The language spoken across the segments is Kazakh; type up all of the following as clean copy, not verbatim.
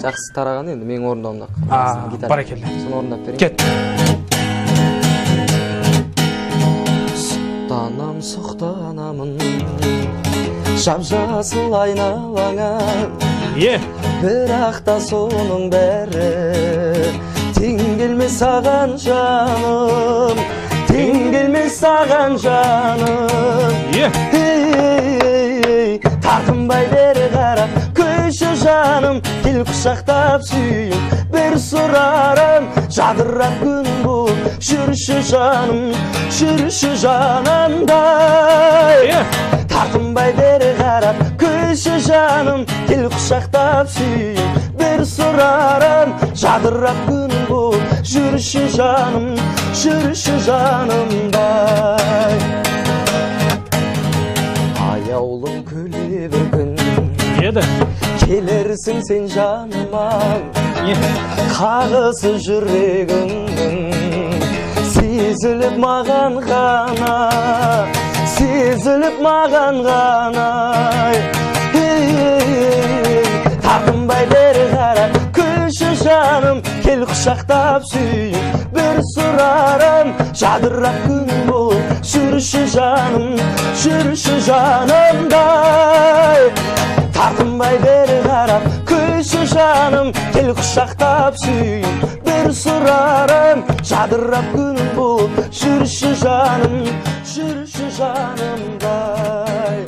Жақсы тараған енді менің орындауымда. Барекелді. Соны орындап берейін. Кет. Сұқтанамын, жап-жасыл айналаңа. Бірақ та соның бәрі тең келмес саған жаным, тең келмес саған жаным. Тартынбай бері қарап көші жаным, кел құшақтап сүйін бір сұрарым. Жадырап күн бұл жүрші жаным, жүрші жанымдай. Тартынбай бері қарап көші жаным, кел құшақтап сүйін бір сұрарым. Жадырап күн бұл жүрші жаным, жүрші жанымдай. Аяулым күле бір күн, келерсің сен жаныма. Қағысы жүрегіңнің сезіліп маған ғана, сезіліп маған ғана. Тартынбай бері қарап көші жаным, кел құшақтап сүйін бір сұрарым. Жадырап күн бұл жүрші жаным, жүрші жанымдай. Тартынбай бері қарап көші жаным, кел құшақтап сүйін бір сұрарым. Жадырап күн бұл жүрші жаным, жүрші жанымдай.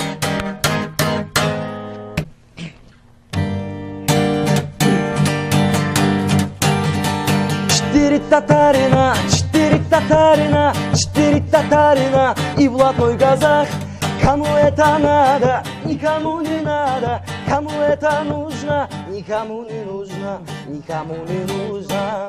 Четыре-татарина, четыре-татарина, четыре-татарина, и блатной казах. Кому это надо, никому не надо, кому это нужно, никому не нужно, никому не нужно.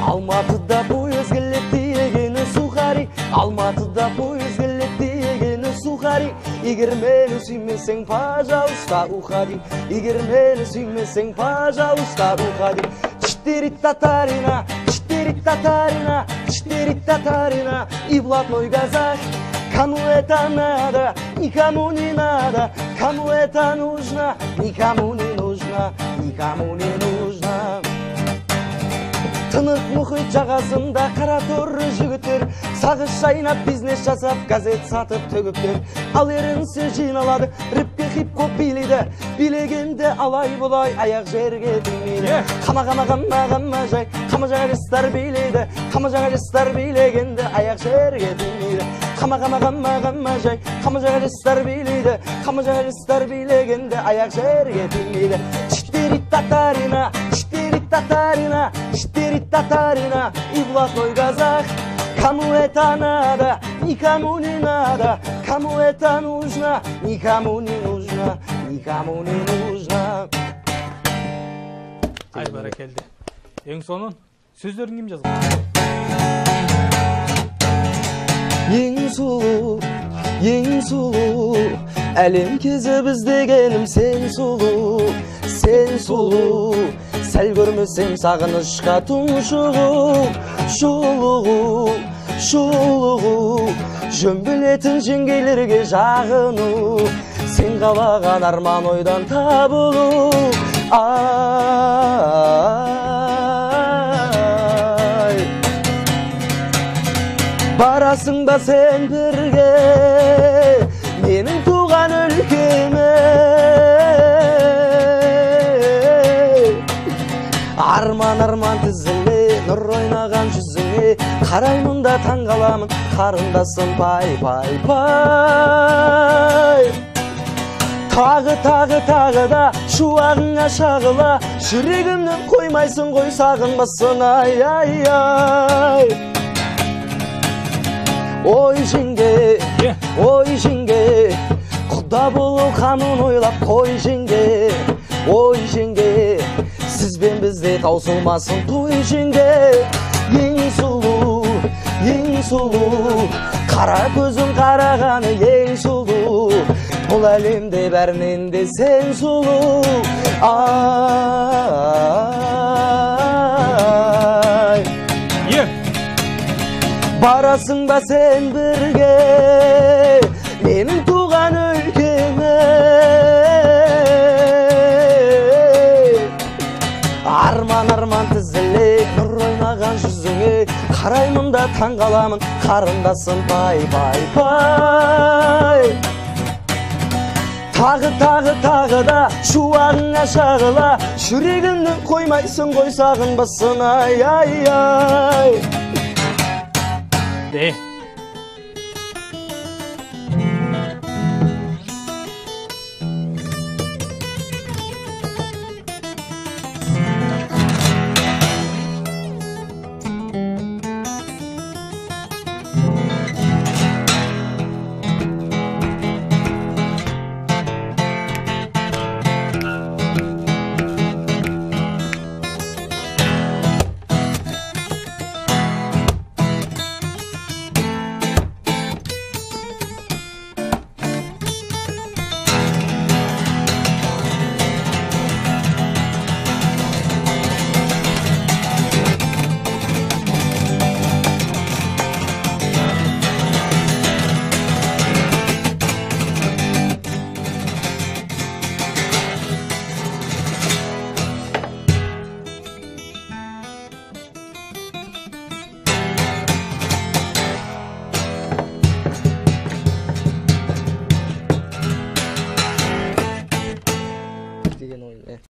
Алматыда поезд келет дегені сухари, Алматыда поезд келет дегені сухари. Егер мені сүймесең, пожалуйста, уходи. Егер мені сүймесең, пожалуйста, уходи. Четыре-татарина, четыре-татарина, четыре-татарина, и блатной казах. Кому это надо, никому не надо, кому это нужно, никому не нужно, никому не нужно. Тынық мұхит жағасында қара торы жігіттер сағыз шайнап бизнес жасап газет сатып төгіптер. Ал ерінсе жиналады, рэпке хип-хоп билейді, билегенде алай бұлай аяқ жерге тимейді. Қама жай, қама жаңа жастар билейді, қама жаңа жастар билегенде аяқ жерге тимейді. Қама жай, қама жаңа жастар билейді, қама жаңа жастар билегенде аяқ жерге тимейді. Четыре-татарина, четыре-татарина, четыре-татарина, и блатной казах. Кому это надо, никому не надо, кому это нужно, никому не нужно, никому не нужно. Ай, барекелді. Ең сонын, сөздерін кім жазған? Ең сұлу, әлем кезі біз дегенім сен сұлу, сен сұлу. Сәл көрмесем сағынышқа тұншығу, шұлығу. Жөн білетін жеңгейлерге жағыну, сен қалаған арман ойдан табылу. Ай, барасың ба сен бірге менің туған өлкеме. Арман тізіле, нұр ойнаған жүзіңе, қараймын да таң қаламын, қарындасым пай. Тағы да шуағыңа шағыла, жүрегімнен қоймайсың ғой сағынбасын, ай. Ой жеңге, құда болу қамын ойлап, қой жеңге, сізбен бізде таусылмасын той жеңге. Ең сұлу, қара көзің қарағаны ең сұлу. Бұл әлемде бәрінен де сен сұлу. Ай, барасың ба сен бірге менің туған өлкеме. қараймын да таң қаламын, қарындасым пай пай пай. Тағы да шуағыңа шағыла, жүрегімді қоймайсың ғой сағынбасын ай ай ай. Де